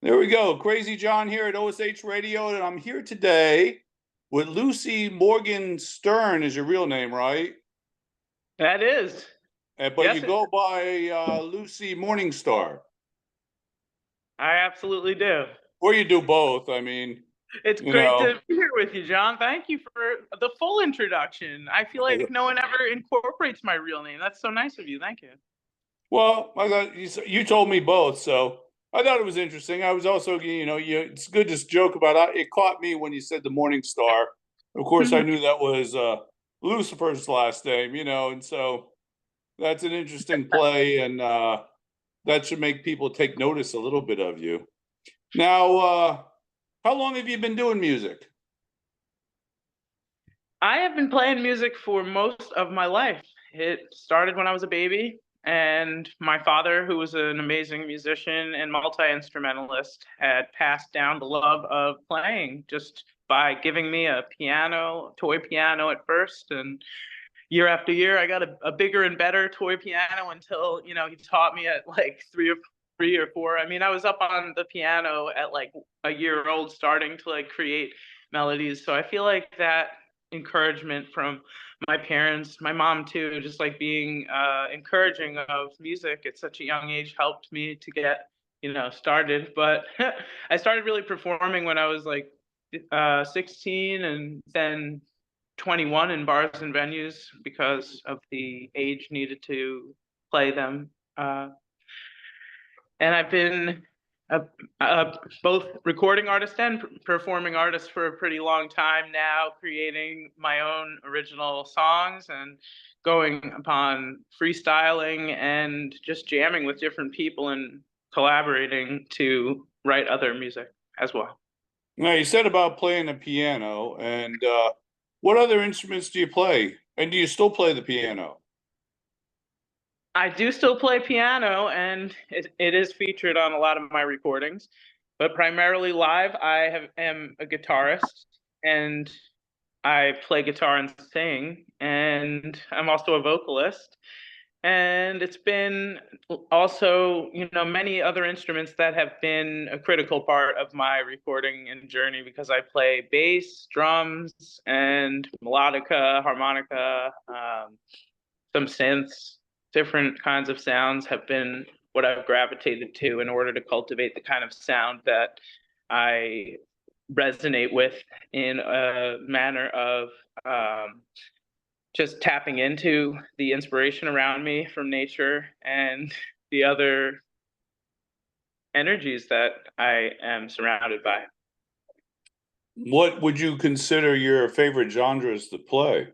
There we go. Crazy John here at OSH Radio, and I'm here today with Lucy Morgan Stern is your real name, right? That is. But you Yes, go by Lucy Morningstar, I absolutely do. or you do both. I mean, It's you great know. to be here with you, John. Thank you for the full introduction. I feel like no one ever incorporates my real name. That's so nice of you. Thank you. Well, I thought you told me both, so I thought it was interesting. I was also, it's good to joke about. It caught me when you said the Morning Star. Of course, I knew that was Lucifer's last name, and so that's an interesting play, and that should make people take notice a little bit of you. Now, how long have you been doing music? I have been playing music for most of my life. It started when I was a baby, and my father, who was an amazing musician and multi-instrumentalist, had passed down the love of playing just by giving me a piano, toy piano at first, and year after year, I got a bigger and better toy piano until, he taught me at like three or four. I mean, I was up on the piano at like a year old, starting to like create melodies. So I feel like that encouragement from my parents, my mom too, just like being encouraging of music at such a young age helped me to get, started. But I started really performing when I was like 16, and then 21 in bars and venues because of the age needed to play them. And I've been a, both recording artist and performing artist for a pretty long time now, creating my own original songs and going upon freestyling and just jamming with different people and collaborating to write other music as well. Now, you said about playing the piano, and what other instruments do you play? And do you still play the piano? I do still play piano, and it is featured on a lot of my recordings, but primarily live. Am a guitarist, and I play guitar and sing, and I'm also a vocalist. And it's been also, many other instruments that have been a critical part of my recording and journey because I play bass, drums, and melodica, harmonica, some synths. Different kinds of sounds have been what I've gravitated to in order to cultivate the kind of sound that I resonate with in a manner of just tapping into the inspiration around me from nature and the other energies that I am surrounded by. What would you consider your favorite genres to play?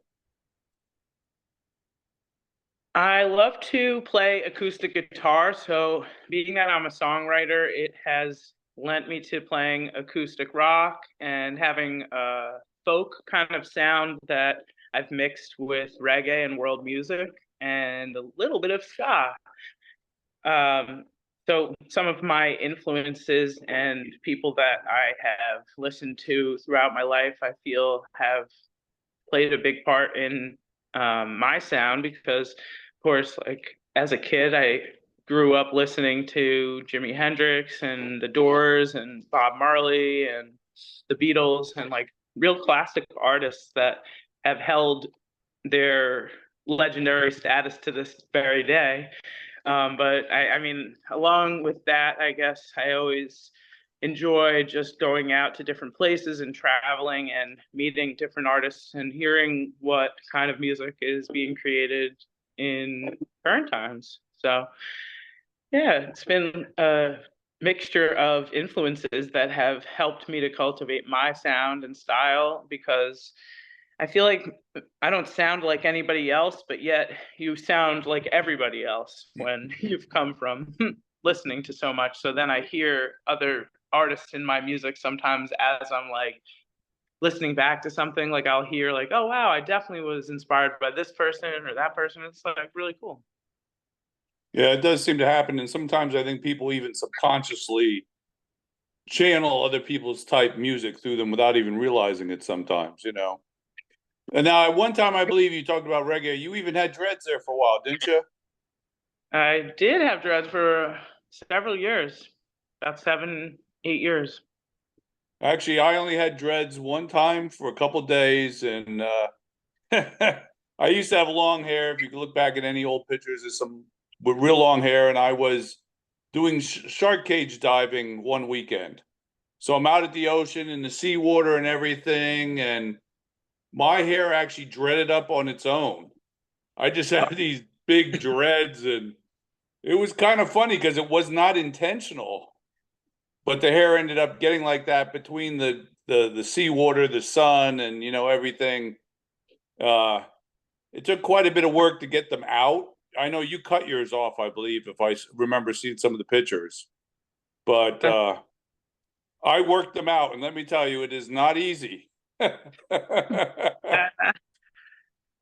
I love to play acoustic guitar. So, being that I'm a songwriter, it has lent me to playing acoustic rock and having a folk kind of sound that I've mixed with reggae and world music and a little bit of ska. Um, so, some of my influences and people that I have listened to throughout my life, I feel have played a big part in my sound because, of course, like as a kid, I grew up listening to Jimi Hendrix and The Doors and Bob Marley and the Beatles and like real classic artists that have held their legendary status to this very day. But I mean, along with that, I guess I always enjoy just going out to different places and traveling and meeting different artists and hearing what kind of music is being created in current times. So, yeah, it's been a mixture of influences that have helped me to cultivate my sound and style because I feel like I don't sound like anybody else, but yet you sound like everybody else when you've come from listening to so much. So then I hear other artists in my music sometimes as I'm like listening back to something, like I'll hear like, oh wow, I definitely was inspired by this person or that person. It's like really cool. Yeah, it does seem to happen, and sometimes I think people even subconsciously channel other people's type music through them without even realizing it sometimes. And now at one time I believe you talked about reggae. You even had dreads there for a while, didn't you? I did have dreads for several years, about 7, 8 years. Actually, I only had dreads one time for a couple days, and I used to have long hair. If you can look back at any old pictures, there's some with real long hair, and I was doing shark cage diving one weekend. So I'm out at the ocean in the seawater and everything, and my hair actually dreaded up on its own. I just had these big dreads, and it was kind of funny because it was not intentional, but the hair ended up getting like that between the seawater, the sun, and everything. Uh, it took quite a bit of work to get them out. I know you cut yours off, I believe, if I remember seeing some of the pictures, but I worked them out, and let me tell you, it is not easy. Probably should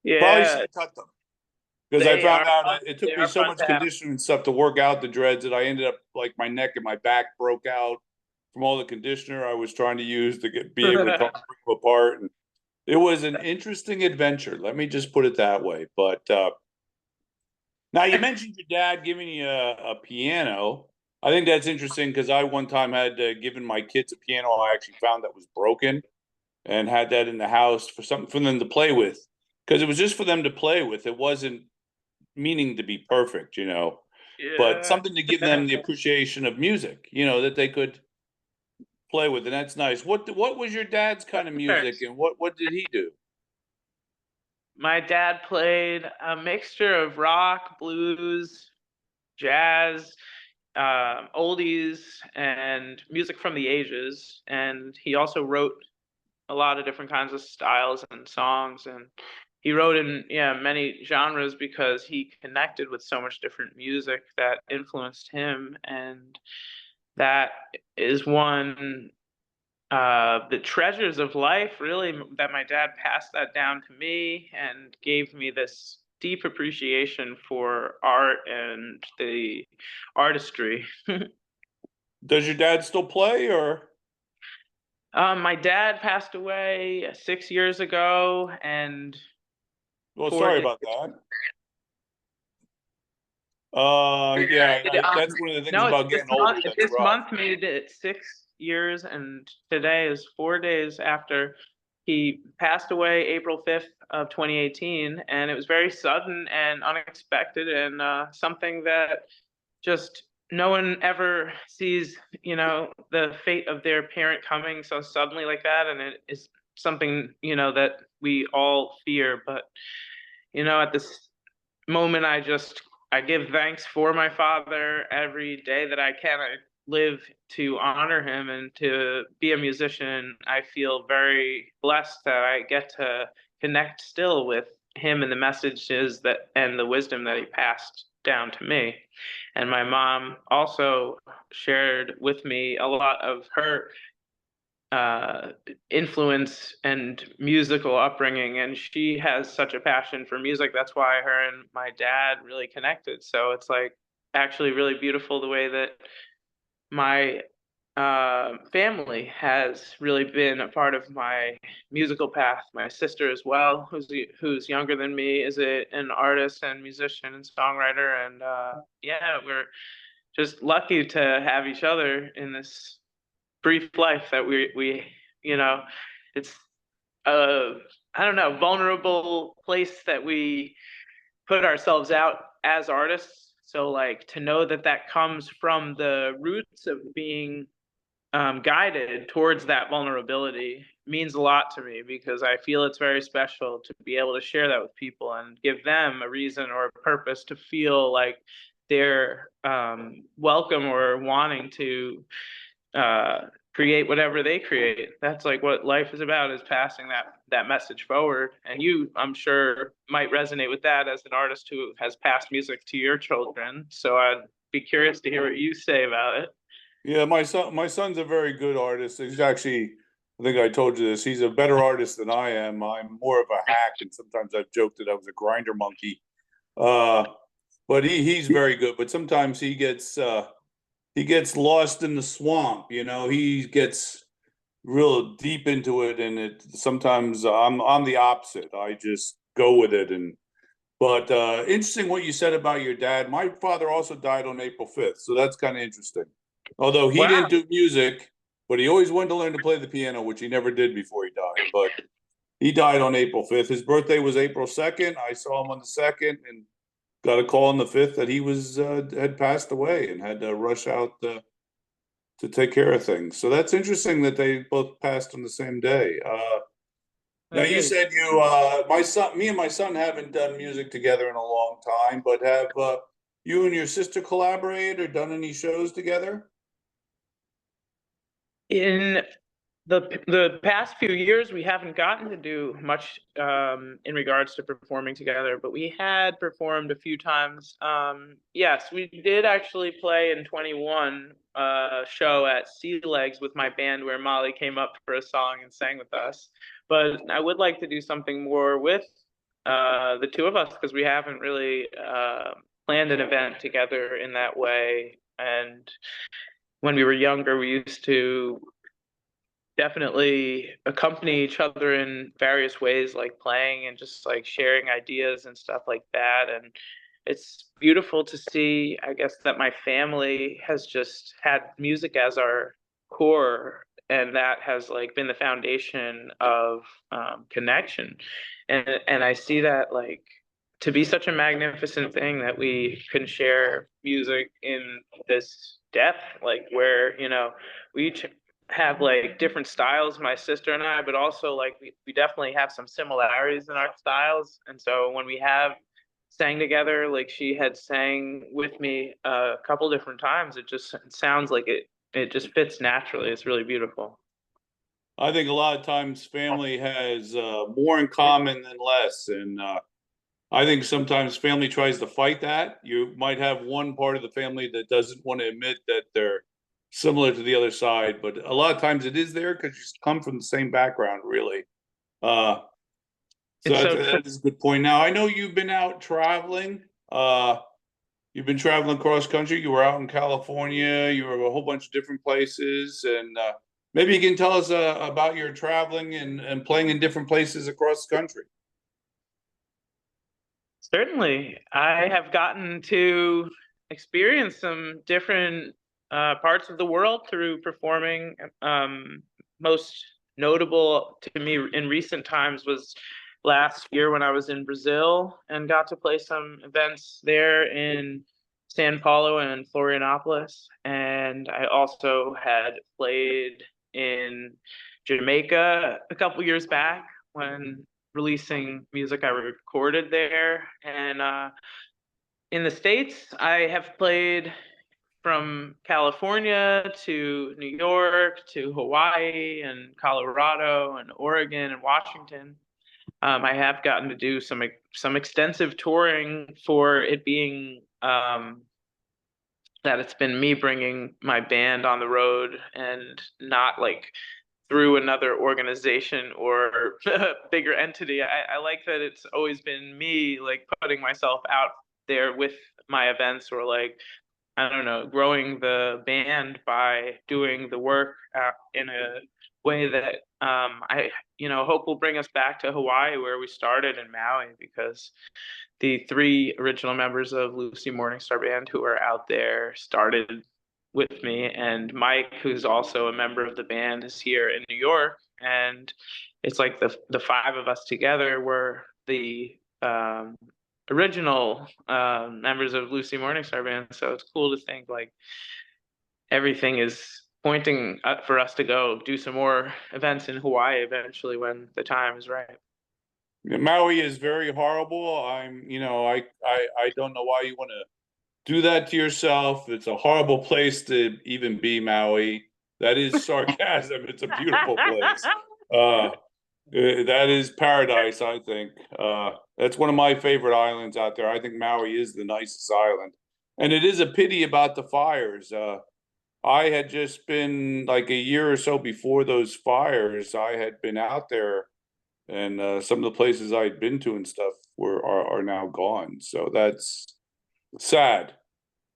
Yeah, have cut them because I they found are out fun. it They took me are so fun much to have. conditioning and stuff to work out the dreads that I ended up like my neck and my back broke out from all the conditioner I was trying to use to be able to bring them apart. And it was an interesting adventure. Let me just put it that way. But now you mentioned your dad giving you a piano. I think that's interesting because I one time had given my kids a piano I actually found that was broken and had that in the house for something for them to play with because it was just for them to play with. It wasn't meaning to be perfect, but Yeah. something to give them the appreciation of music, that they could play with, and that's nice. What was your dad's kind of music, Thanks. and what did he do? My dad played a mixture of rock, blues, jazz, oldies, and music from the ages. And he also wrote a lot of different kinds of styles and songs. And he wrote in many genres because he connected with so much different music that influenced him. And that is one the treasures of life, really, that my dad passed that down to me and gave me this deep appreciation for art and the artistry. Does your dad still play, or? My dad passed away 6 years ago, and Well, four sorry days. about that. Yeah, Yeah, that's one of the things no, it's about getting older that's this rough. month made it 6 years, and today is 4 days after he passed away, April 5th of 2018, and it was very sudden and unexpected, and something that just no one ever sees, the fate of their parent coming so suddenly like that, and it is something, that we all fear, but at this moment I give thanks for my father every day that I can. I live to honor him and to be a musician. I feel very blessed that I get to connect still with him and the messages that and the wisdom that he passed down to me. And my mom also shared with me a lot of her uh, influence and musical upbringing, and she has such a passion for music. That's why her and my dad really connected. So it's like actually really beautiful the way that my family has really been a part of my musical path. My sister as well, who's younger than me, is an artist and musician and songwriter, and yeah, we're just lucky to have each other in this brief life that we you know it's a I don't know, vulnerable place that we put ourselves out as artists, so like to know that that comes from the roots of being guided towards that vulnerability means a lot to me, because I feel it's very special to be able to share that with people and give them a reason or a purpose to feel like they're welcome or wanting to uh, create whatever they create. That's like what life is about, is passing that message forward. And you, I'm sure, might resonate with that as an artist who has passed music to your children. So I'd be curious to hear what you say about it. Yeah, my son's a very good artist. He's actually, I think I told you this, he's a better artist than I am. I'm more of a hack, and sometimes I've joked that I was a grinder monkey. Uh, but he's very good. But sometimes he gets lost in the swamp, he gets real deep into it, and it sometimes I'm the opposite. I just go with it. And but interesting what you said about your dad. My father also died on April 5th, so that's kind of interesting. Although he Wow. didn't do music, but he always wanted to learn to play the piano, which he never did before he died. But he died on April 5th. His birthday was April 2nd. I saw him on the 2nd and got a call on the 5th that he was had passed away and had to rush out to take care of things. So that's interesting that they both passed on the same day. Now you said you, me and my son haven't done music together in a long time, but have you and your sister collaborated or done any shows together? In the past few years, we haven't gotten to do much in regards to performing together, but we had performed a few times. Yes, we did actually play in 21 show at Sea Legs with my band where Molly came up for a song and sang with us. But I would like to do something more with the two of us because we haven't really planned an event together in that way. And when we were younger, we used to definitely accompany each other in various ways, like playing and just like sharing ideas and stuff like that. And it's beautiful to see, I guess, that my family has just had music as our core, and that has like been the foundation of connection. And I see that like to be such a magnificent thing that we can share music in this depth, like where, we each have like different styles, my sister and I, but also like we definitely have some similarities in our styles. And so when we have sang together, like she had sang with me a couple different times, it sounds like it just fits naturally. It's really beautiful. I think a lot of times family has more in common than less, and I think sometimes family tries to fight that. You might have one part of the family that doesn't want to admit that they're similar to the other side, but a lot of times it is there because you come from the same background, really. Uh, so It's so true. that is a good point. Now, I know you've been out traveling. You've been traveling cross country. You were out in California. You were a whole bunch of different places, and maybe you can tell us about your traveling and playing in different places across the country. Certainly. I have gotten to experience some different parts of the world through performing. Most notable to me in recent times was last year when I was in Brazil and got to play some events there in San Paulo and Florianopolis. And I also had played in Jamaica a couple years back when releasing music I recorded there. And in the States, I have played from California to New York to Hawaii and Colorado and Oregon and Washington. I have gotten to do some extensive touring for it being that it's been me bringing my band on the road and not like through another organization or bigger entity. I like that it's always been me like putting myself out there with my events or like I don't know, growing the band by doing the work in a way that hope will bring us back to Hawaii where we started in Maui because the three original members of Lucy Morningstar Band who are out there started with me, and Mike, who's also a member of the band, is here in New York, and it's like the five of us together were the original members of Lucy Morningstar Band. So it's cool to think like everything is pointing up for us to go do some more events in Hawaii eventually when the time is right. Maui is very horrible. I don't know why you want to do that to yourself. It's a horrible place to even be, Maui. That is sarcasm. It's a beautiful place. That is paradise, I think. That's one of my favorite islands out there. I think Maui is the nicest island. And it is a pity about the fires. I had just been like a year or so before those fires, I had been out there and some of the places I had been to and stuff are now gone. So that's sad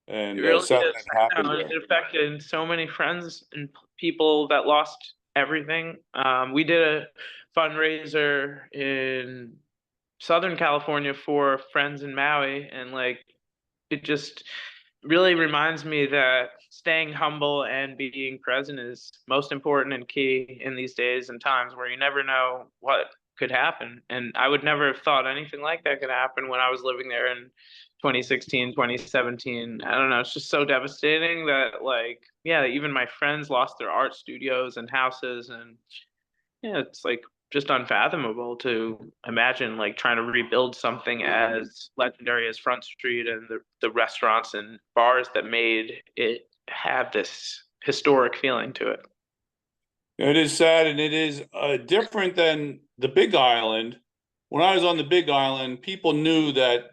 It and really sad is. that happened It there. affected so many friends and people that lost everything. We did a fundraiser in Southern California for friends in Maui, and like it just really reminds me that staying humble and being present is most important and key in these days and times where you never know what could happen. And I would never have thought anything like that could happen when I was living there in 2016, 2017. I don't know. It's just so devastating that, like, yeah, even my friends lost their art studios and houses. And yeah, it's like just unfathomable to imagine like trying to rebuild something as legendary as Front Street and the restaurants and bars that made it have this historic feeling to it. It is sad, and it is different than the Big Island. When I was on the Big Island, people knew that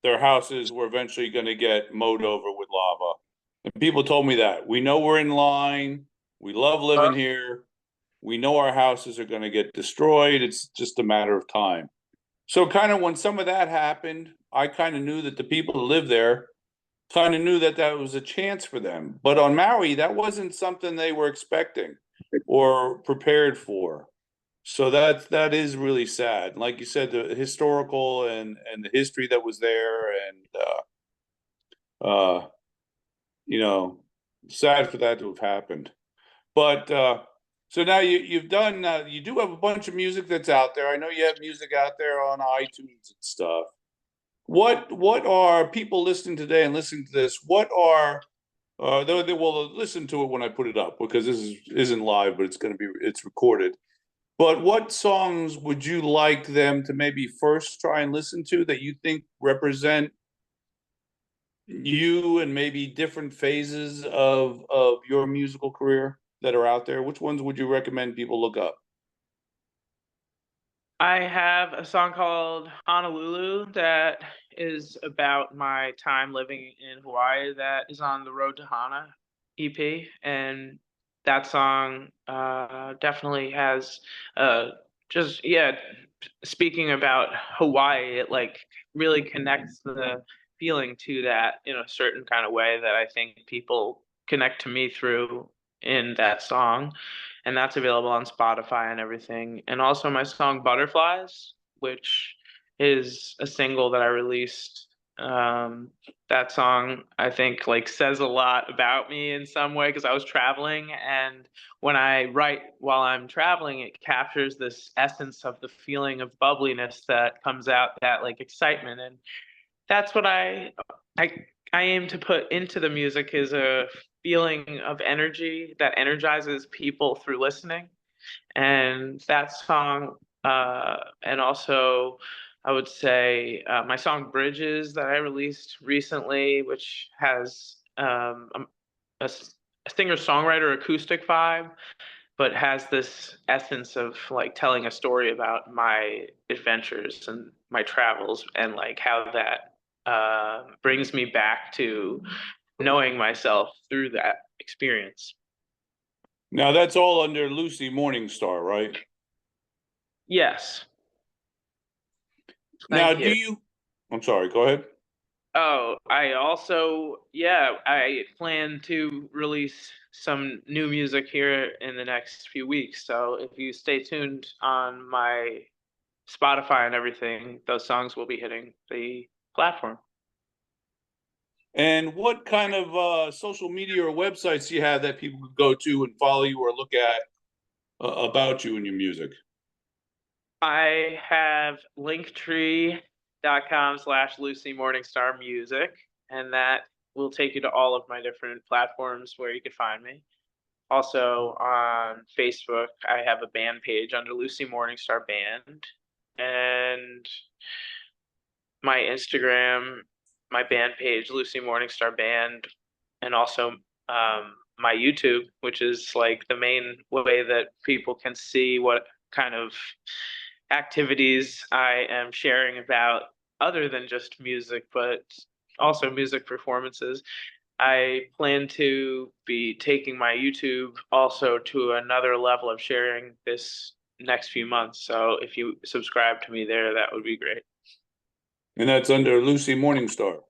their houses were eventually going to get mowed over with lava. And people told me that. We know we're in line. We love living here. We know our houses are going to get destroyed. It's just a matter of time. So, kind of when some of that happened, I kind of knew that the people who live there kind of knew that that was a chance for them. But on Maui, that wasn't something they were expecting or prepared for. So that is really sad. Like you said, the historical and the history that was there, and you know, sad for that to have happened. But so now you've done you do have a bunch of music that's out there. I know you have music out there on iTunes and stuff. What are people listening today and listening to this? What are they will listen to it when I put it up because isn't live, but it's recorded. But what songs would you like them to maybe first try and listen to that you think represent you and maybe different phases of your musical career that are out there? Which ones would you recommend people look up? I have a song called Honolulu that is about my time living in Hawaii that is on the Road to Hana EP. And that song definitely has just, yeah, speaking about Hawaii, it like really connects the feeling to that in a certain kind of way that I think people connect to me through in that song. And that's available on Spotify and everything. And also my song Butterflies, which is a single that I released. Um, that song I think like says a lot about me in some way because I was traveling, and when I write while I'm traveling, it captures this essence of the feeling of bubbliness that comes out, that like excitement. And that's what I I aim to put into the music, is a feeling of energy that energizes people through listening. And that song, and also I would say my song Bridges that I released recently, which has a singer-songwriter acoustic vibe, but has this essence of like telling a story about my adventures and my travels, and like how that brings me back to knowing myself through that experience. Now that's all under Lucy Morningstar, right? Yes, Now, thank do you. you? I'm sorry. Go ahead. Oh, I also, yeah, I plan to release some new music here in the next few weeks. So if you stay tuned on my Spotify and everything, those songs will be hitting the platform. And what kind of social media or websites do you have that people could go to and follow you or look at about you and your music? I have linktree.com/Lucy Morningstar Music, and that will take you to all of my different platforms where you could find me. Also on Facebook, I have a band page under Lucy Morningstar Band, and my Instagram, my band page, Lucy Morningstar Band, and also my YouTube, which is like the main way that people can see what kind of activities I am sharing about other than just music, but also music performances. I plan to be taking my YouTube also to another level of sharing this next few months. So if you subscribe to me there, that would be great. And that's under Lucy Morningstar.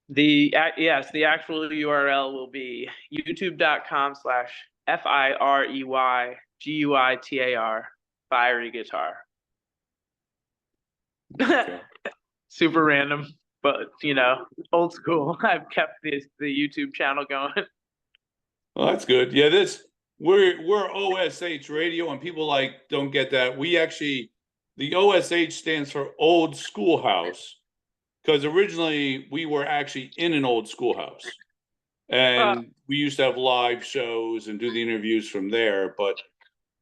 Yes, the actual URL will be youtube.com/FIREYGUITAR, fiery guitar. Okay. Super random, but old school. I've kept the YouTube channel going. Well, that's good. Yeah, we're OSH radio, and people like don't get that. We actually the OSH stands for Old Schoolhouse because originally we were actually in an old schoolhouse, Uh, and we used to have live shows and do the interviews from there. But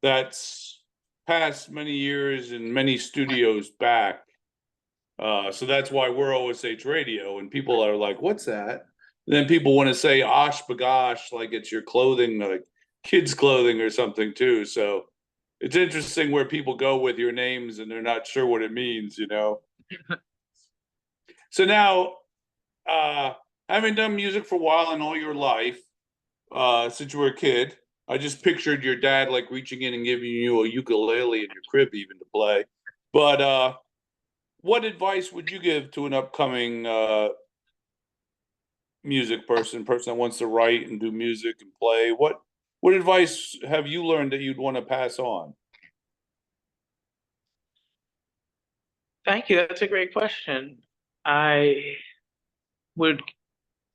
that's past many years and many studios back. So that's why we're OSH radio, and people are like, "What's that?" And then people want to say "Osh bagosh" like it's your clothing, like kids' clothing or something too. So it's interesting where people go with your names and they're not sure what it means. So now, having done music for a while in all your life, since you were a kid, I just pictured your dad like reaching in and giving you a ukulele in your crib even to play. But what advice would you give to an upcoming music person that wants to write and do music and play? What advice have you learned that you'd want to pass on? Thank you. That's a great question. I would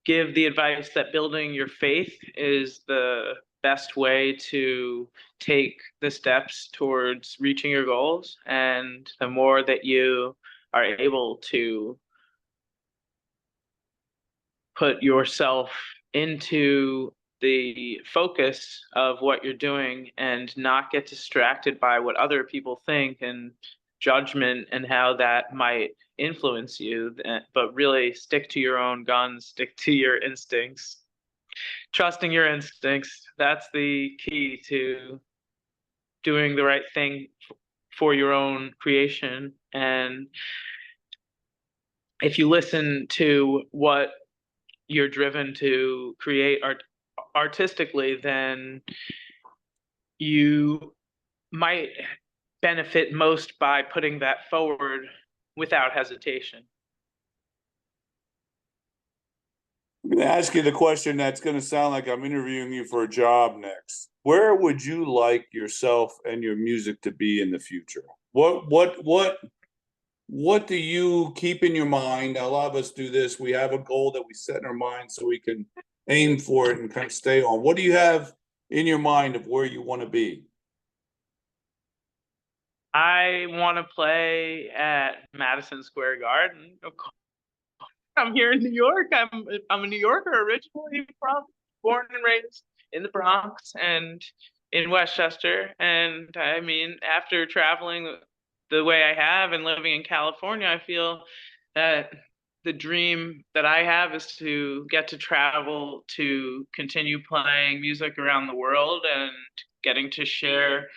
give the advice that building your faith is the best way to take the steps towards reaching your goals. And the more that you are able to put yourself into the focus of what you're doing and not get distracted by what other people think and judgment and how that might influence you, but really stick to your own guns, stick to your instincts, trusting your instincts. That's the key to doing the right thing for your own creation. And if you listen to what you're driven to create artistically, then you might benefit most by putting that forward without hesitation. I'm going to ask you the question that's going to sound like I'm interviewing you for a job next. Where would you like yourself and your music to be in the future? What do you keep in your mind? A lot of us do this. We have a goal that we set in our mind so we can aim for it and kind of stay on. What do you have in your mind of where you want to be? I want to play at Madison Square Garden. Of course, I'm here in New York. I'm a New Yorker originally, from born and raised in the Bronx and in Westchester. And I mean, after traveling the way I have and living in California, I feel that the dream that I have is to get to travel, to continue playing music around the world and getting to share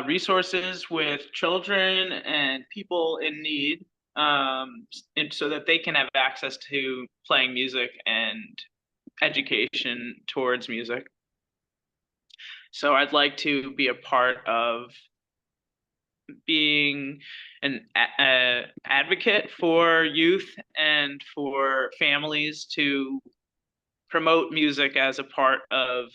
resources with children and people in need, and so that they can have access to playing music and education towards music. So I'd like to be a part of being an advocate for youth and for families to promote music as a part of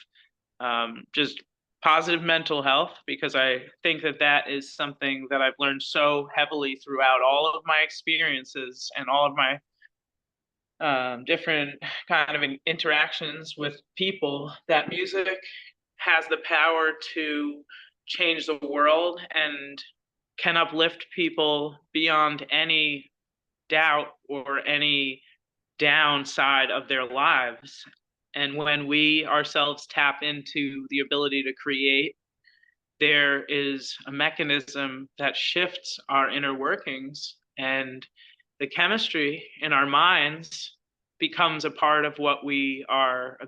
just positive mental health, because I think that that is something that I've learned so heavily throughout all of my experiences and all of my different kind of interactions with people, that music has the power to change the world and can uplift people beyond any doubt or any downside of their lives. And when we ourselves tap into the ability to create, there is a mechanism that shifts our inner workings, and the chemistry in our minds becomes a part of what we are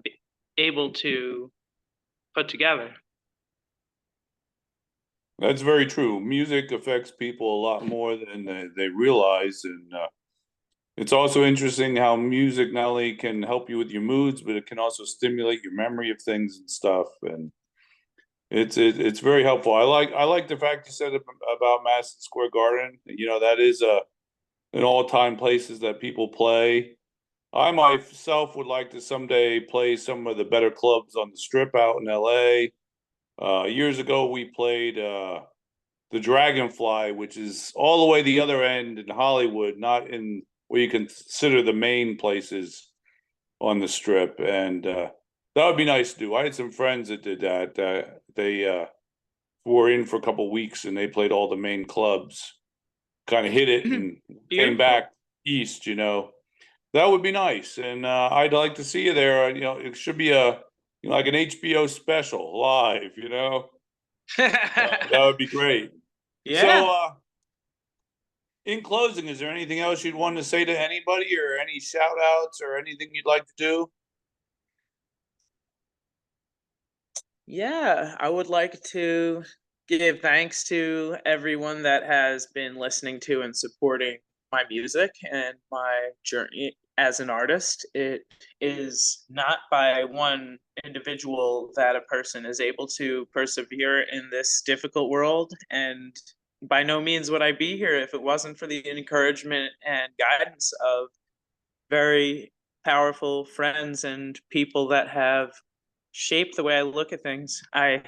able to put together. That's very true. Music affects people a lot more than they realize. And it's also interesting how music not only can help you with your moods, but it can also stimulate your memory of things and stuff. And it's very helpful. I like the fact you said about Madison Square Garden. That is an all-time places that people play. I myself would like to someday play some of the better clubs on the Strip out in LA. Years ago, we played the Dragonfly, which is all the way the other end in Hollywood, not in what you consider the main places on the strip, and that would be nice to do. I had some friends that did that. They were in for a couple weeks and they played all the main clubs, kind of hit it and came Beautiful. back east, you know. That would be nice, and I'd like to see you there. You know, it should be like an HBO special live, you know. That would be great. Yeah. So, in closing, is there anything else you'd want to say to anybody, or any shout outs, or anything you'd like to do? Yeah, I would like to give thanks to everyone that has been listening to and supporting my music and my journey as an artist. It is not by one individual that a person is able to persevere in this difficult world. And by no means would I be here if it wasn't for the encouragement and guidance of very powerful friends and people that have shaped the way I look at things. I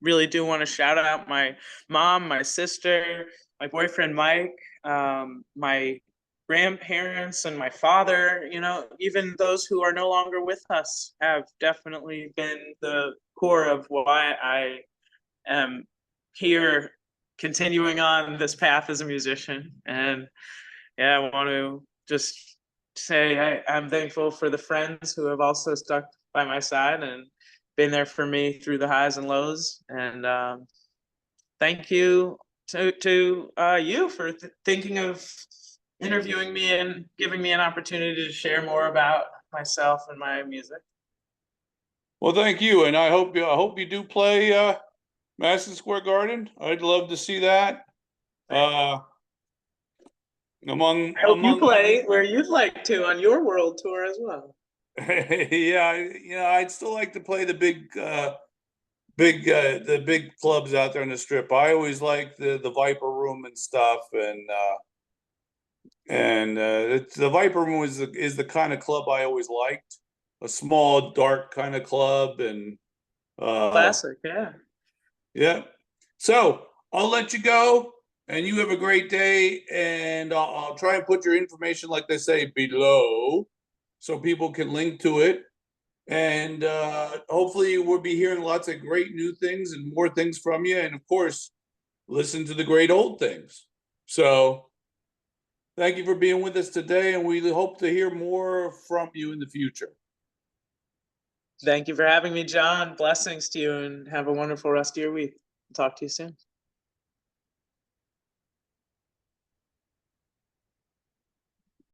really do want to shout out my mom, my sister, my boyfriend Mike, my grandparents, and my father. You know, even those who are no longer with us have definitely been the core of why I am here continuing on this path as a musician. And yeah, I want to just say I'm thankful for the friends who have also stuck by my side and been there for me through the highs and lows. And thank you to you for thinking of interviewing me and giving me an opportunity to share more about myself and my music. Well, thank you, and I hope you do play Madison Square Garden. I'd love to see that. Uh, among I hope you among play where you'd like to on your world tour as well. yeah, I'd still like to play the big clubs out there on the strip. I always like the Viper Room and stuff, and the Viper Room is the kind of club I always liked. A small, dark kind of club, and Classic, yeah. yeah. So I'll let you go, and you have a great day. And I'll try and put your information, like they say, below, so people can link to it. And hopefully, we'll be hearing lots of great new things and more things from you. And of course, listen to the great old things. So, thank you for being with us today. And we hope to hear more from you in the future. Thank you for having me, John. Blessings to you and have a wonderful rest of your week. Talk to you soon.